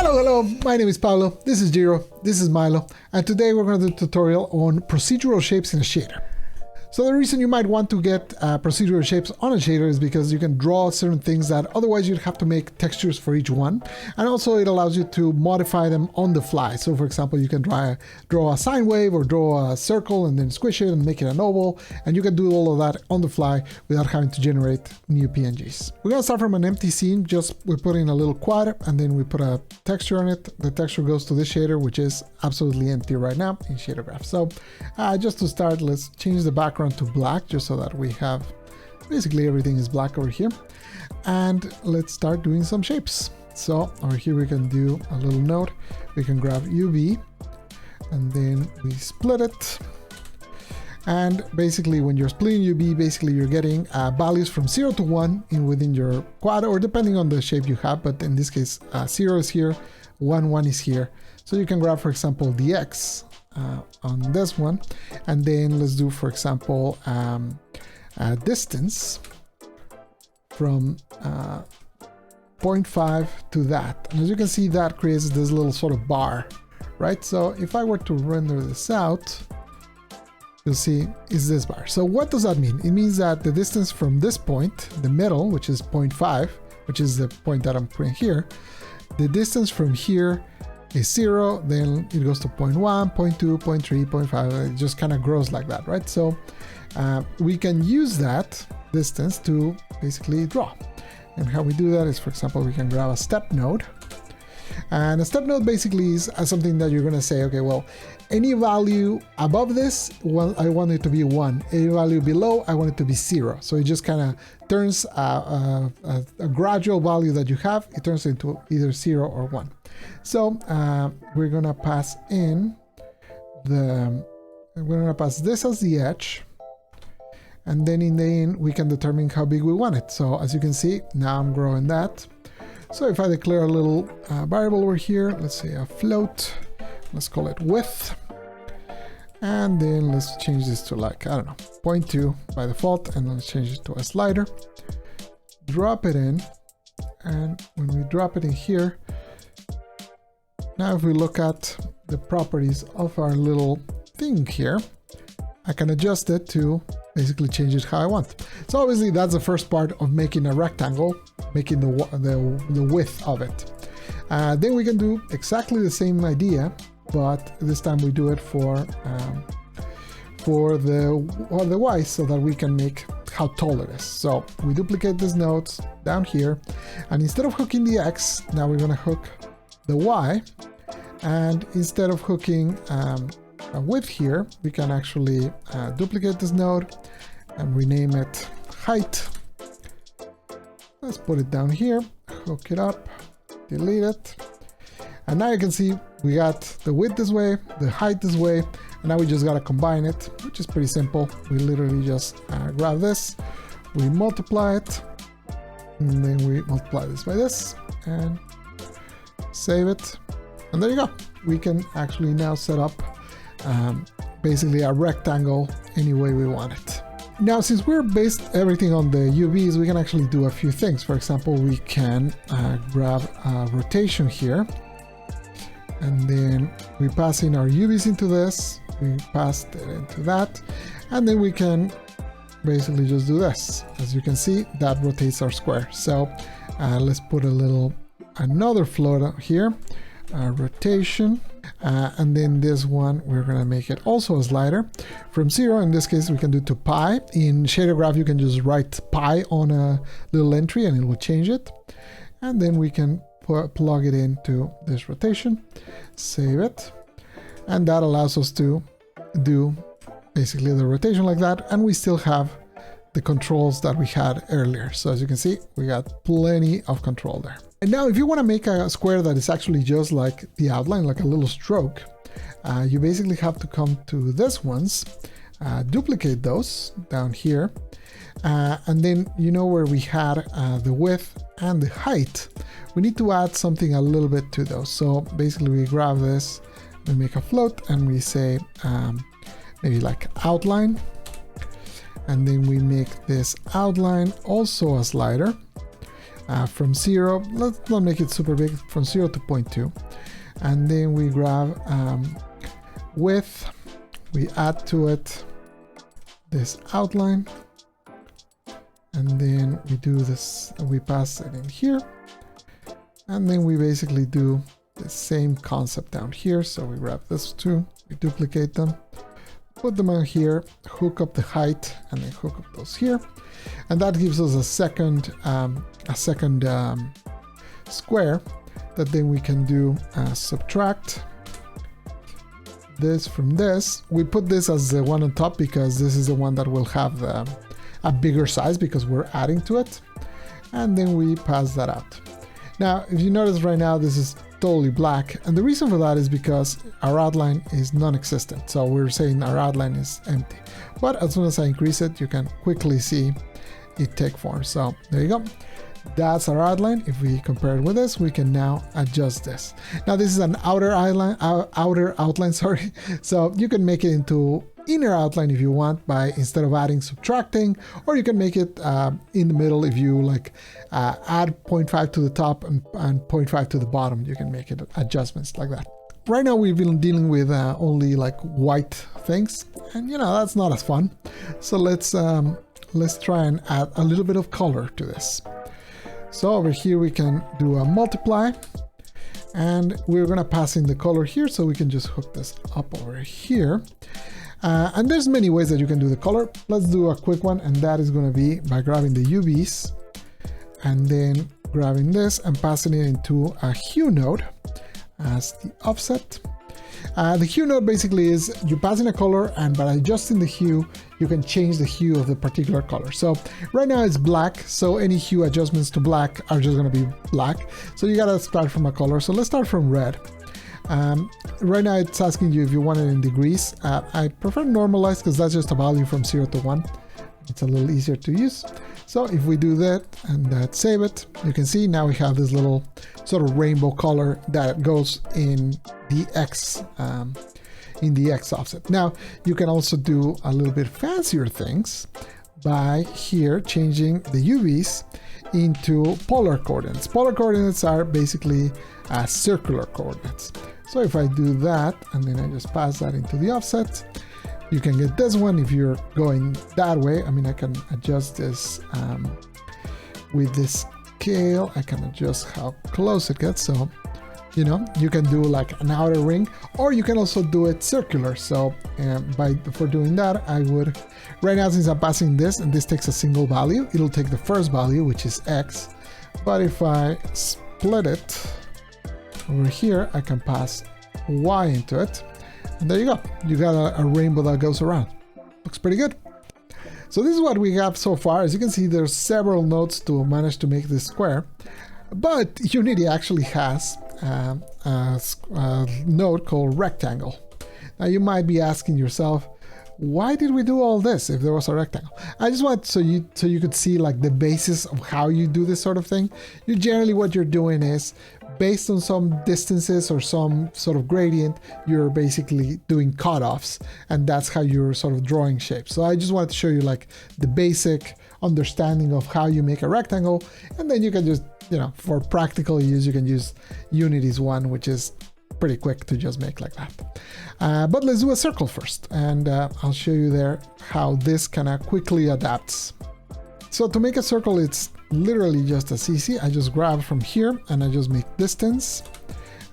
Hello, my name is Pablo, this is Giro, this is Milo, and today we're going to do a tutorial on procedural shapes in a shader. So the reason you might want to get procedural shapes on a shader is because you can draw certain things that otherwise you'd have to make textures for each one. And also it allows you to modify them on the fly. So for example, you can draw a sine wave or draw a circle and then squish it and make it an oval. And you can do all of that on the fly without having to generate new PNGs. We're going to start from an empty scene. We put in a little quad and then we put a texture on it. The texture goes to this shader, which is absolutely empty right now in ShaderGraph. So just to start, let's change the background to black just so that we have basically everything is black over here, and let's start doing some shapes. So over here we can do a little node. We can grab UV and then we split it, and basically when you're splitting UV, basically you're getting values from 0 to 1 within your quad, or depending on the shape you have, but in this case 0 is here, 1 is here. So you can grab, for example, the X on this one, and then let's do, for example, a distance from 0.5 to that, and as you can see, that creates this little sort of bar, right? So if I were to render this out, you'll see is this bar. So what does that mean? It means that the distance from this point, the middle, which is 0.5, which is the point that I'm putting here, the distance from here is 0, then it goes to 0.1, 0.2, 0.3, 0.5, it just kind of grows like that, right? So we can use that distance to basically draw. And how we do that is, for example, we can grab a step node. And a step node basically is something that you're going to say, okay, well, any value above this, well, I want it to be 1. Any value below, I want it to be 0. So it just kind of turns a gradual value that you have, it turns into either 0 or 1. So we're going to pass in we're going to pass this as the edge. And then in the end, we can determine how big we want it. So as you can see, now I'm growing that. So if I declare a little variable over here, let's say a float, let's call it width. And then let's change this to, like, I don't know, 0.2 by default, and let's change it to a slider. Drop it in, and when we drop it in here, now if we look at the properties of our little thing here, I can adjust it to basically change it how I want. So obviously that's the first part of making a rectangle, making the width of it. Then we can do exactly the same idea, but this time we do it for the Y, so that we can make how tall it is. So we duplicate these nodes down here, and instead of hooking the X, now we're going to hook the Y, and instead of hooking a width here, we can actually duplicate this node and rename it height. Let's put it down here, hook it up, delete it, and now you can see we got the width this way, the height this way, and now we just got to combine it, which is pretty simple. We literally just grab this, we multiply it, and then we multiply this by this, and save it, and there you go. We can actually now set up basically a rectangle any way we want it. Now, since we're based everything on the UVs, we can actually do a few things. For example, we can grab a rotation here, and then we pass in our UVs into this, we pass it into that, and then we can basically just do this. As you can see, that rotates our square. So let's put another float here, rotation. And then this one, we're going to make it also a slider from 0. In this case, we can do to pi. In ShaderGraph, you can just write pi on a little entry and it will change it. And then we can plug it into this rotation, save it. And that allows us to do basically the rotation like that. And we still have the controls that we had earlier. So as you can see, we got plenty of control there. And now if you want to make a square that is actually just like the outline, like a little stroke, you basically have to come to this ones, duplicate those down here, and then you know where we had the width and the height, we need to add something a little bit to those. So basically we grab this, we make a float, and we say maybe like outline, and then we make this outline also a slider. from 0, let's not make it super big, from 0 to 0.2. And then we grab width, we add to it this outline, and then we do this, we pass it in here, and then we basically do the same concept down here. So we grab this two, we duplicate them, put them on here, hook up the height, and then hook up those here, and that gives us a second square that then we can do subtract this from this. We put this as the one on top because this is the one that will have a bigger size because we're adding to it, and then we pass that out. Now if you notice right now this is totally black, and the reason for that is because our outline is non-existent, so we're saying our outline is empty. But as soon as I increase it, you can quickly see it take form. So there you go, that's our outline. If we compare it with this, we can now adjust this. Now this is an outer outline, sorry, so you can make it into inner outline if you want by, instead of adding, subtracting, or you can make it in the middle. If you like add 0.5 to the top and 0.5 to the bottom, you can make it adjustments like that. Right now we've been dealing with only like white things, and you know, that's not as fun. So let's try and add a little bit of color to this. So over here we can do a multiply, and we're gonna pass in the color here, so we can just hook this up over here. And there's many ways that you can do the color. Let's do a quick one, and that is going to be by grabbing the UVs and then grabbing this and passing it into a hue node as the offset. The hue node basically is you pass in a color, and by adjusting the hue, you can change the hue of the particular color. So right now it's black, so any hue adjustments to black are just going to be black. So you got to start from a color. So let's start from red. Right now it's asking you if you want it in degrees. I prefer normalized because that's just a value from 0 to 1. It's a little easier to use. So if we do that and save it, you can see now we have this little sort of rainbow color that goes in the X offset. Now you can also do a little bit fancier things by here changing the UVs into polar coordinates. Polar coordinates are basically circular coordinates. So if I do that and then I just pass that into the offset, you can get this one. If you're going that way, I mean, I can adjust this with this scale. I can adjust how close it gets. So, you know, you can do like an outer ring, or you can also do it circular. So for doing that, I would, right now, since I'm passing this and this takes a single value, it'll take the first value, which is X. But if I split it over here, I can pass Y into it, and there you go. You got a rainbow that goes around. Looks pretty good. So this is what we have so far. As you can see, there's several nodes to manage to make this square, but Unity actually has a node called rectangle. Now you might be asking yourself, why did we do all this if there was a rectangle? I just want so you could see like the basis of how you do this sort of thing. You generally, what you're doing is, based on some distances or some sort of gradient, you're basically doing cutoffs, and that's how you're sort of drawing shapes. So I just wanted to show you like the basic understanding of how you make a rectangle, and then you can just, you know, for practical use, you can use Unity's one, which is pretty quick to just make like that. But let's do a circle first, and I'll show you there how this kind of quickly adapts. So to make a circle, it's literally just as easy. I just grab from here and I just make distance,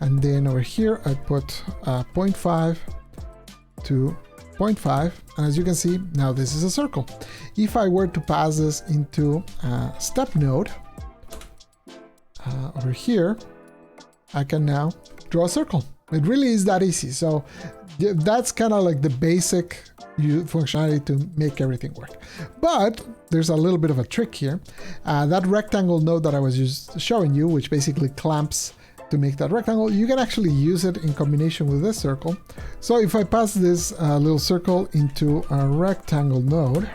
and then over here I put 0.5 to 0.5, and as you can see, now this is a circle. If I were to pass this into a step node over here, I can now draw a circle. It really is that easy. So that's kind of like the basic functionality to make everything work. But there's a little bit of a trick here. That rectangle node that I was just showing you, which basically clamps to make that rectangle, you can actually use it in combination with this circle. So if I pass this little circle into a rectangle node,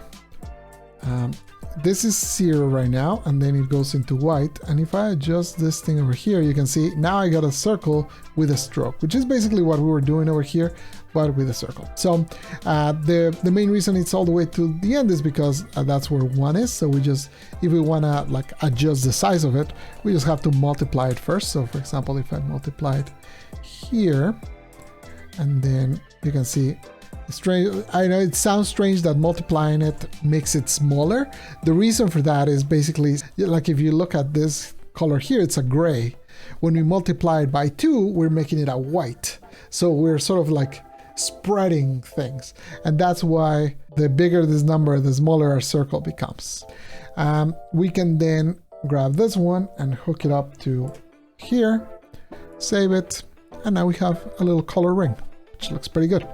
this is 0 right now, and then it goes into white. And if I adjust this thing over here, you can see now I got a circle with a stroke, which is basically what we were doing over here, but with a circle. So the main reason it's all the way to the end is because that's where 1 is. So we just, if we want to like adjust the size of it, we just have to multiply it first. So for example, if I multiply it here, and then you can see, strange, I know it sounds strange that multiplying it makes it smaller. The reason for that is basically, like if you look at this color here, it's a gray. When we multiply it by 2, we're making it a white. So we're sort of like spreading things. And that's why the bigger this number, the smaller our circle becomes. We can then grab this one and hook it up to here, save it, and now we have a little color ring, which looks pretty good.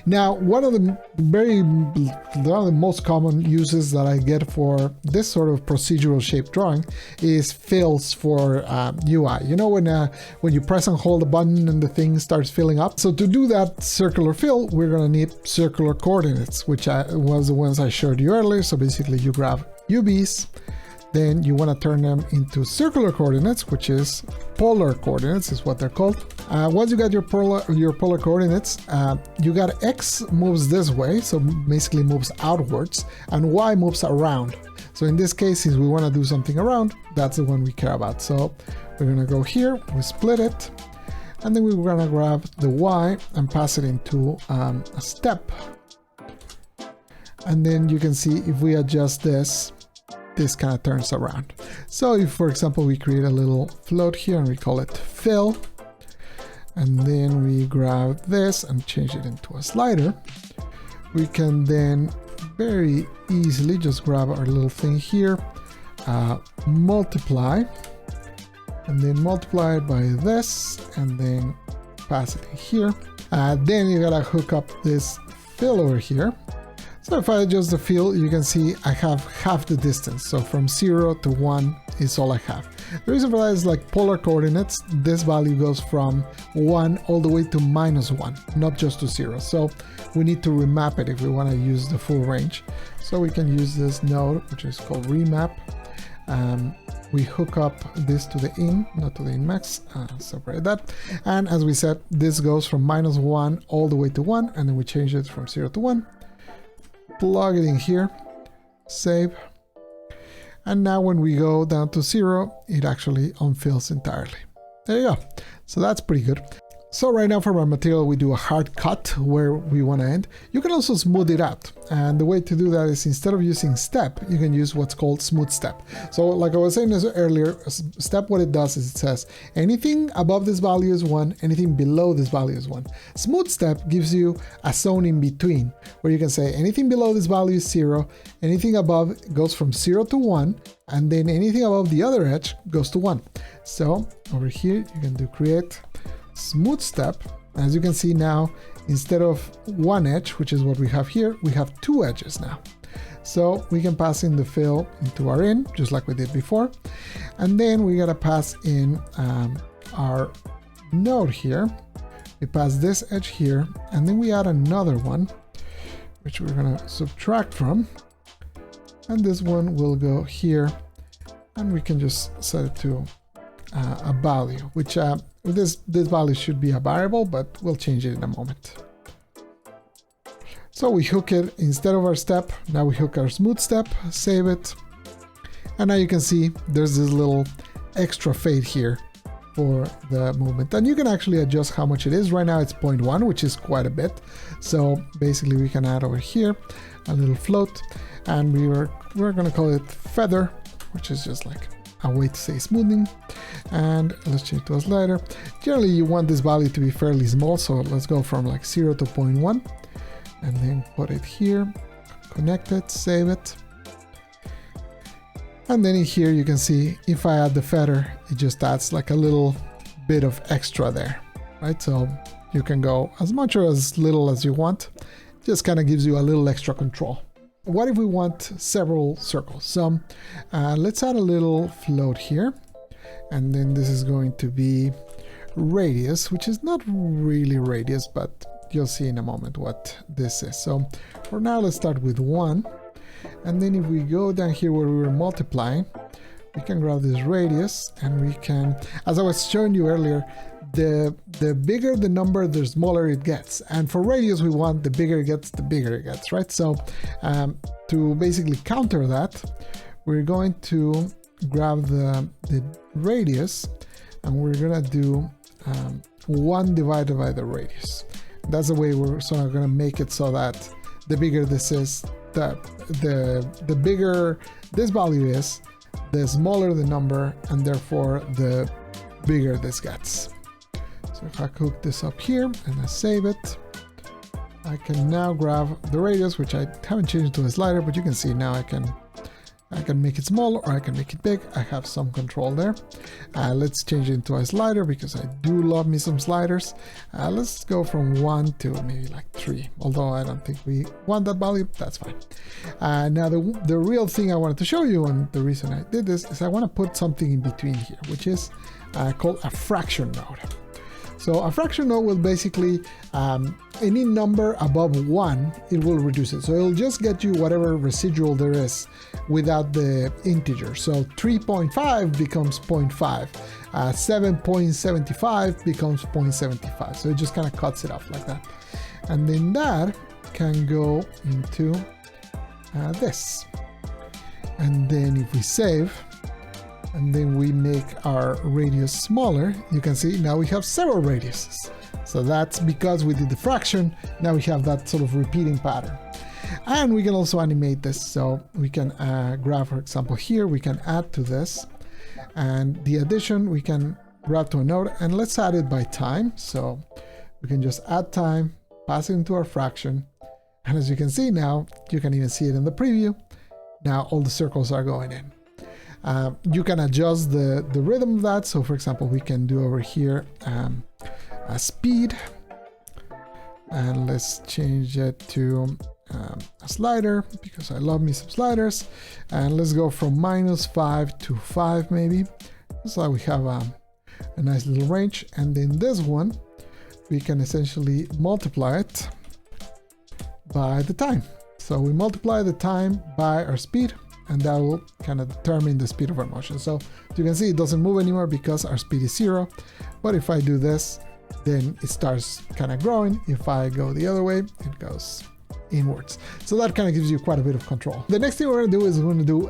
Now, one of the most common uses that I get for this sort of procedural shape drawing is fills for UI. You know, when you press and hold a button and the thing starts filling up. So to do that circular fill, we're gonna need circular coordinates, which was the ones I showed you earlier. So basically you grab UBs, then you want to turn them into circular coordinates, which is polar coordinates is what they're called. Once you got your polar coordinates, you got X moves this way, so basically moves outwards, and Y moves around. So in this case, if we want to do something around, that's the one we care about. So we're going to go here, we split it, and then we're going to grab the Y and pass it into a step. And then you can see if we adjust this kind of turns around. So if, for example, we create a little float here and we call it fill, and then we grab this and change it into a slider, we can then very easily just grab our little thing here, multiply, and then multiply it by this, and then pass it in here. Then you gotta hook up this fill over here. So if I adjust the fill, you can see I have half the distance. So from 0 to 1 is all I have. The reason for that is like polar coordinates, this value goes from 1 all the way to -1, not just to 0. So we need to remap it if we want to use the full range. So we can use this node, which is called remap. We hook up this to the in, not to the in max, separate that. And as we said, this goes from -1 all the way to 1, and then we change it from 0 to 1. Plug it in here, save, and now when we go down to 0, it actually unfills entirely. There you go. So that's pretty good. So right now for our material, we do a hard cut where we want to end. You can also smooth it out. And the way to do that is instead of using step, you can use what's called smooth step. So like I was saying earlier, step, what it does is it says anything above this value is 1, anything below this value is 1. Smooth step gives you a zone in between where you can say anything below this value is 0, anything above goes from 0 to 1, and then anything above the other edge goes to 1. So over here, you can do create smooth step. As you can see now, instead of one edge, which is what we have here, we have 2 edges now. So we can pass in the fill into our in, just like we did before. And then we gotta pass in our node here. We pass this edge here, and then we add another one, which we're gonna subtract from. And this one will go here, and we can just set it to a value, which this value should be a variable, but we'll change it in a moment. So we hook it instead of our step. Now we hook our smooth step, save it, and now you can see there's this little extra fade here for the movement, and you can actually adjust how much it is. Right now it's 0.1, which is quite a bit. So basically we can add over here a little float, and we're gonna call it feather, which is just like a way to say smoothing. And let's change to a slider. Generally you want this value to be fairly small, so let's go from like 0 to 0.1 and then put it here, connect it, save it. And then in here you can see if I add the feather, it just adds like a little bit of extra there, right? So you can go as much or as little as you want. It just kind of gives you a little extra control. What if we want several circles? So let's add a little float here, and then this is going to be radius, which is not really radius, but you'll see in a moment what this is. So for now, let's start with 1, and then if we go down here where we were multiplying, we can grab this radius, and we can, as I was showing you earlier, the bigger the number, the smaller it gets. And for radius, we want the bigger it gets, the bigger it gets, right? So to basically counter that, we're going to grab the radius, and we're gonna do 1 divided by the radius. That's the way we're sort of gonna make it so that the bigger this is, the bigger this value is, the smaller the number, and therefore the bigger this gets. So if I hook this up here and I save it, I can now grab the radius, which I haven't changed to a slider, but you can see now I can make it small or I can make it big. I have some control there. Let's change it into a slider because I do love me some sliders. Let's go from 1 to maybe like 3, although I don't think we want that value. That's fine. Now the real thing I wanted to show you, and the reason I did this, is I want to put something in between here, which is called a fraction node. So a fraction node will basically, any number above 1, it will reduce it. So it'll just get you whatever residual there is without the integer. So 3.5 becomes 0.5, 7.75 becomes 0.75. So it just kind of cuts it off like that. And then that can go into this. And then if we save, and then we make our radius smaller, you can see now we have several radiuses. So that's because we did the fraction. Now we have that sort of repeating pattern. And we can also animate this. So we can grab, for example, here, we can add to this. And the addition, we can grab to a node, and let's add it by time. So we can just add time, pass it into our fraction. And as you can see now, you can even see it in the preview. Now all the circles are going in. You can adjust the rhythm of that. So for example, we can do over here a speed, and let's change it to a slider because I love me some sliders, and let's go from -5 to 5 maybe, so we have a nice little range. And then this one, we can essentially multiply it by the time. So we multiply the time by our speed, and that will kind of determine the speed of our motion. So you can see it doesn't move anymore because our speed is 0. But if I do this, then it starts kind of growing. If I go the other way, it goes inwards. So that kind of gives you quite a bit of control. The next thing we're going to do is we're going to do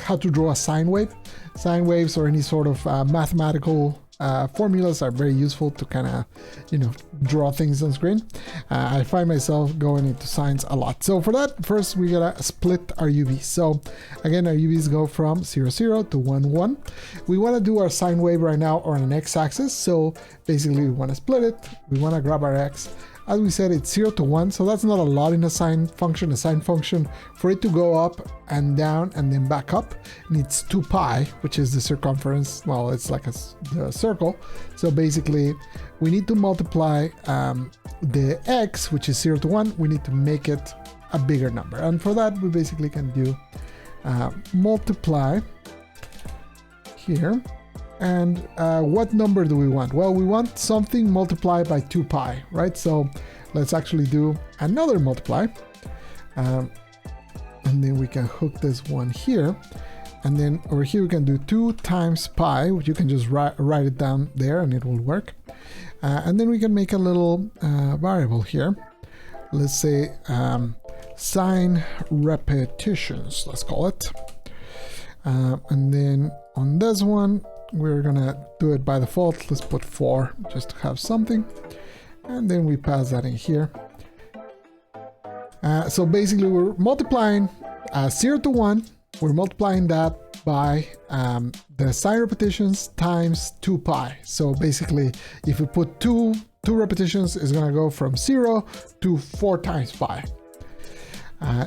how to draw a sine wave. Sine waves or any sort of mathematical formulas are very useful to kind of, draw things on screen. I find myself going into sines a lot. So for that, first we gotta split our UVs. So again, our UVs go from 0, 0 to 1, 1. We want to do our sine wave right now on an x-axis. So basically we want to split it. We want to grab our x. As we said, it's 0 to 1, so that's not a lot in a sine function. A sine function, for it to go up and down and then back up, needs 2 pi, which is the circumference. Well, it's like the circle. So basically, we need to multiply the x, which is 0 to 1. We need to make it a bigger number. And for that, we basically can do multiply here. And what number do we want? Well, we want something multiplied by 2 pi, right? So let's actually do another multiply. And then we can hook this one here. And then over here we can do 2 times pi, which you can just write it down there and it will work. And then we can make a little variable here. Let's say sine repetitions, let's call it. And then on this one, we're gonna do it by default. Let's put 4 just to have something, and then we pass that in here. So basically we're multiplying 0 to 1, we're multiplying that by the sine repetitions times 2 pi. So basically if we put two repetitions, it's gonna go from 0 to 4 times pi.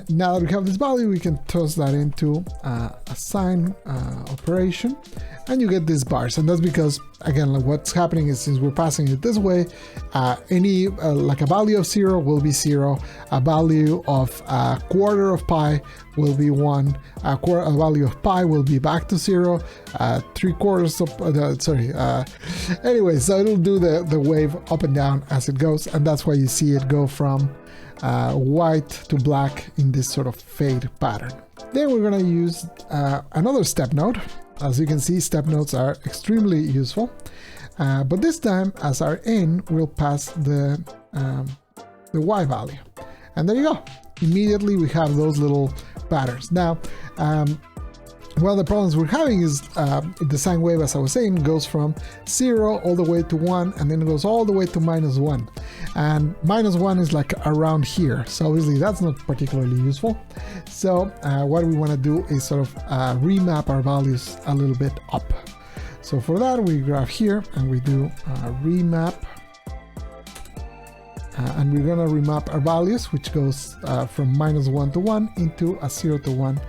Now that we have this value, we can toss that into a sine operation, and you get these bars. And that's because, again, like what's happening is, since we're passing it this way, any like a value of 0 will be 0, a value of a quarter of pi will be 1, a value of pi will be back to 0, 3/4 of anyway, so it'll do the wave up and down as it goes, and that's why you see it go from white to black in this sort of fade pattern. Then we're going to use another step node. as you can see, step nodes are extremely useful. But this time, as our n, we'll pass the y value. And there you go. Immediately we have those little patterns. Now, one of the problems we're having is the sine wave, as I was saying, goes from 0 all the way to 1, and then it goes all the way to -1. And -1 is like around here, so obviously that's not particularly useful. So what we want to do is sort of remap our values a little bit up. So for that, we grab here and we do remap. And we're going to remap our values, which goes from -1 to 1 into a 0 to 1.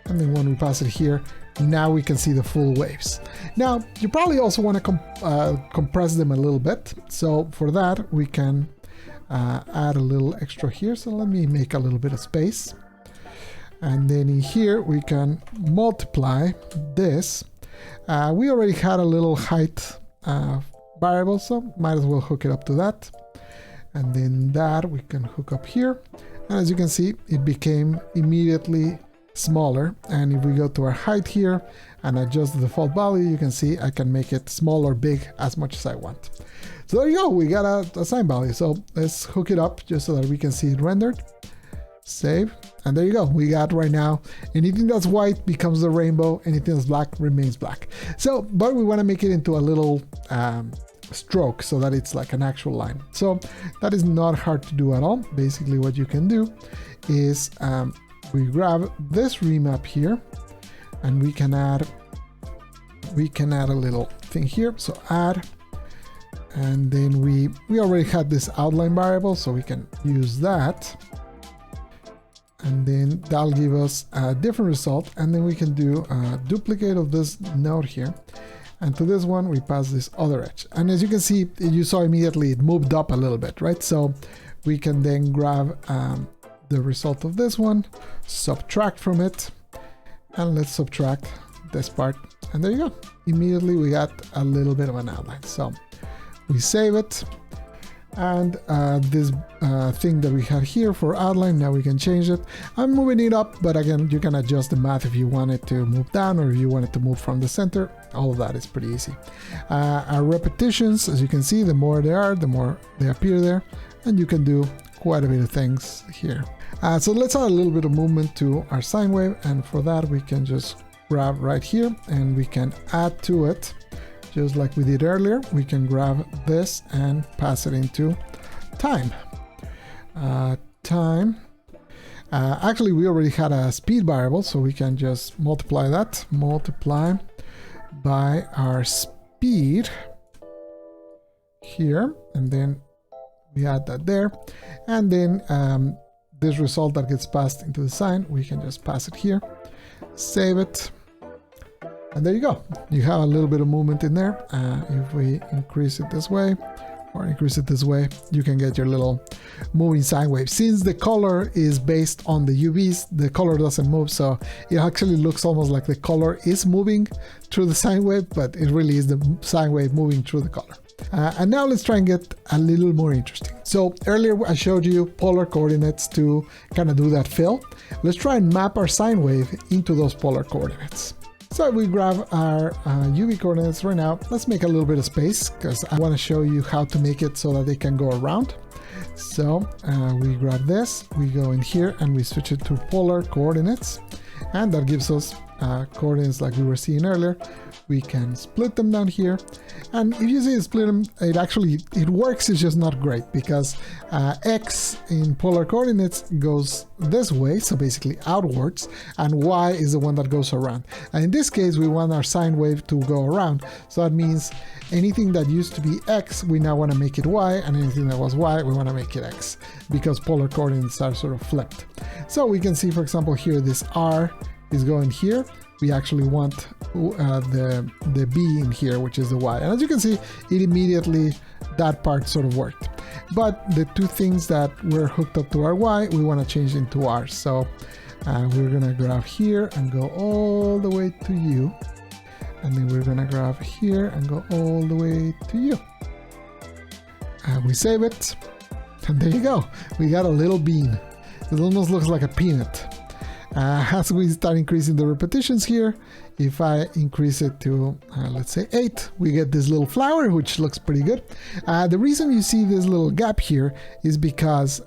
And then when we pass it here, now we can see the full waves. Now, you probably also want to compress them a little bit. So for that, we can add a little extra here. So let me make a little bit of space. And then in here, we can multiply this. We already had a little height variable, so might as well hook it up to that. And then that we can hook up here. And as you can see, it became immediately smaller. And if we go to our height here and adjust the default value, you can see I can make it small or big as much as I want. So there you go, we got a sine value. So let's hook it up just so that we can see it rendered. Save, and there you go. We got right now, anything that's white becomes the rainbow, anything that's black remains black. So, but we want to make it into a little stroke so that it's like an actual line. So that is not hard to do at all. Basically what you can do is we grab this remap here and we can add a little thing here. So add, and then we already had this outline variable, so we can use that. And then that'll give us a different result. And then we can do a duplicate of this node here. And to this one, we pass this other edge. And as you can see, you saw immediately it moved up a little bit, right? So we can then grab the result of this one, subtract from it, and let's subtract this part. And there you go. Immediately we got a little bit of an outline. So we save it. And this thing that we had here for outline, now we can change it. I'm moving it up, but again, you can adjust the math if you want it to move down or if you want it to move from the center. All of that is pretty easy. Our repetitions, as you can see, the more they are, the more they appear there. And you can do quite a bit of things here. So let's add a little bit of movement to our sine wave. And for that, we can just grab right here and we can add to it. Just like we did earlier, we can grab this and pass it into time. Actually, we already had a speed variable, so we can just multiply that. Multiply by our speed here, and then we add that there. And then this result that gets passed into the sine, we can just pass it here, save it. And there you go. You have a little bit of movement in there. If we increase it this way or increase it this way, you can get your little moving sine wave. Since the color is based on the UVs, the color doesn't move. So it actually looks almost like the color is moving through the sine wave, but it really is the sine wave moving through the color. And now let's try and get a little more interesting. So earlier I showed you polar coordinates to kind of do that fill. Let's try and map our sine wave into those polar coordinates. So we grab our UV coordinates right now. Let's make a little bit of space because I want to show you how to make it so that they can go around. So we grab this, we go in here and we switch it to polar coordinates. And that gives us coordinates like we were seeing earlier. We can split them down here. And if you see it split them, it works, it's just not great because X in polar coordinates goes this way, so basically outwards, and Y is the one that goes around. And in this case, we want our sine wave to go around. So that means anything that used to be X, we now want to make it Y, and anything that was Y, we want to make it X, because polar coordinates are sort of flipped. So we can see, for example, here this R is going here. We actually want the B in here, which is the Y. And as you can see, it immediately, that part sort of worked. But the two things that were hooked up to our Y, we want to change into R. So we're going to grab here and go all the way to U. And then we're going to grab here and go all the way to U. And we save it. And there you go. We got a little bean. It almost looks like a peanut. As we start increasing the repetitions here, if I increase it to, let's say 8, we get this little flower, which looks pretty good. The reason you see this little gap here is because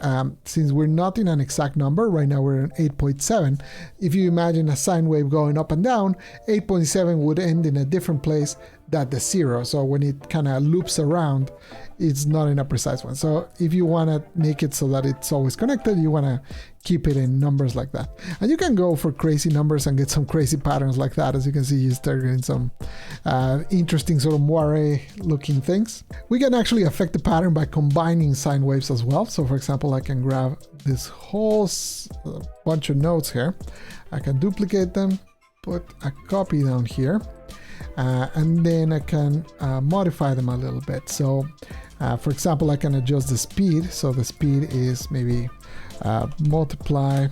since we're not in an exact number, right now we're at 8.7, if you imagine a sine wave going up and down, 8.7 would end in a different place than the 0. So when it kind of loops around, it's not in a precise one. So if you want to make it so that it's always connected, you want to keep it in numbers like that. And you can go for crazy numbers and get some crazy patterns like that. As you can see, you start getting some interesting sort of moire looking things. We can actually affect the pattern by combining sine waves as well. So for example, I can grab this whole bunch of nodes here. I can duplicate them, put a copy down here, and then I can modify them a little bit. So for example, I can adjust the speed. So the speed is maybe multiply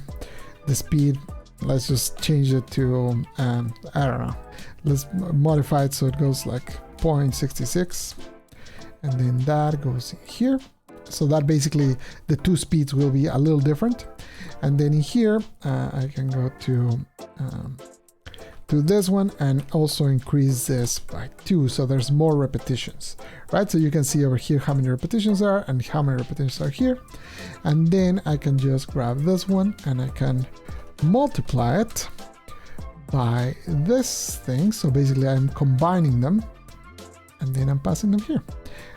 the speed. Let's just change it to, I don't know, let's modify it so it goes like 0.66, and then that goes here. So that basically the two speeds will be a little different. And then in here, I can go to this one and also increase this by 2, so there's more repetitions, right? So you can see over here how many repetitions are and how many repetitions are here. And then I can just grab this one and I can multiply it by this thing. So basically I'm combining them and then I'm passing them here.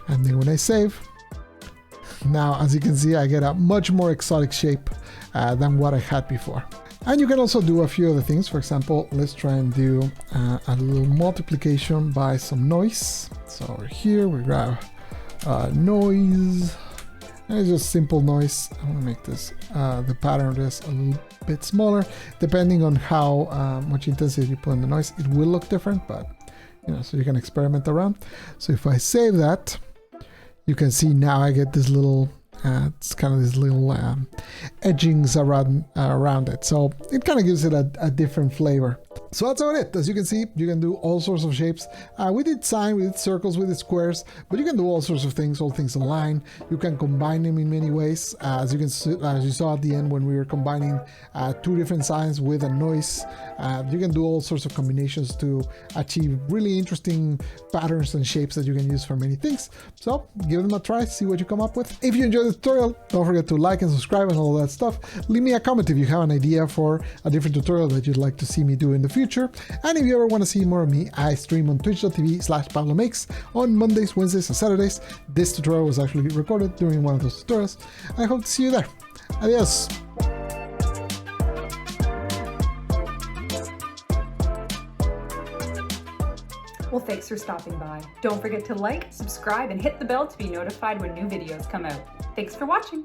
And then when I save, now as you can see, I get a much more exotic shape than what I had before. And you can also do a few other things. For example, let's try and do a little multiplication by some noise. So over here we grab noise, and it's just simple noise. I want to make this the pattern of this a little bit smaller. Depending on how much intensity you put in the noise, it will look different, but you know, so you can experiment around. So if I save that, you can see now I get this little it's kind of these little edgings around it, so it kind of gives it a different flavor. So that's about it. As you can see, you can do all sorts of shapes. We did sine, we did circles, we did squares, but you can do all sorts of things, all things align. You can combine them in many ways. As you saw at the end when we were combining two different sines with a noise, you can do all sorts of combinations to achieve really interesting patterns and shapes that you can use for many things. So give them a try, see what you come up with. If you enjoyed the tutorial, don't forget to like and subscribe and all that stuff. Leave me a comment if you have an idea for a different tutorial that you'd like to see me do in the future. And if you ever want to see more of me, I stream on twitch.tv/PabloMakes on Mondays, Wednesdays, and Saturdays. This tutorial was actually recorded during one of those tutorials. I hope to see you there. Adios. Well, thanks for stopping by. Don't forget to like, subscribe, and hit the bell to be notified when new videos come out. Thanks for watching.